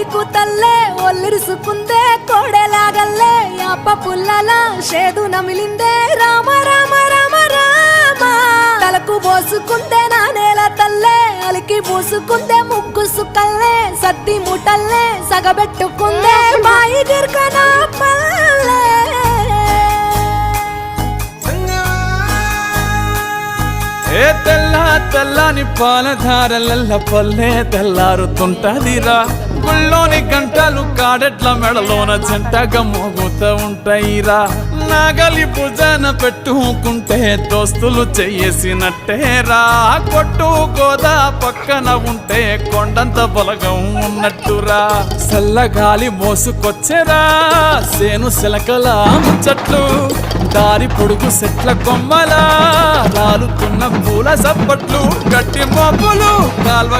నీకు తల్లే ఒల్లిరుసుకుందే కోడెలాగల్లే యాప పుల్లలా షేదు నమిలిందే రామ రామ రామ రామ తలకు పోసుకుందే నా నేల తల్లే అలికి పూసుకుందే ముగ్గు సుక్కల్లే సత్తి ముటల్లే సగబెట్టుకుందే బాయి గిర్కనా పల్లె ఏ తెల్ల తెల్లని పాలధారలల్ల పల్లె తెల్లారుతుంటదిరా గుళ్ళోని గంటలు కాడెట్ల మెడలోన జంటగా మోగుతూ ఉంటాయిరా నాగలి భుజాన పెట్టుకుంటే దోస్తులు చెయ్యేసినట్టేరా కొట్టు గోదా పక్కన ఉంటే కొండంత బలగం ఉన్నట్టురా చల్లగాలి మోసుకొచ్చెరా సేను శిలకల ముచ్చట్లు దారి పొడుగు సెట్ల కొమ్మలా రాలుతున్న పూల సప్పట్లు గట్టి మబ్బులు కాల్వ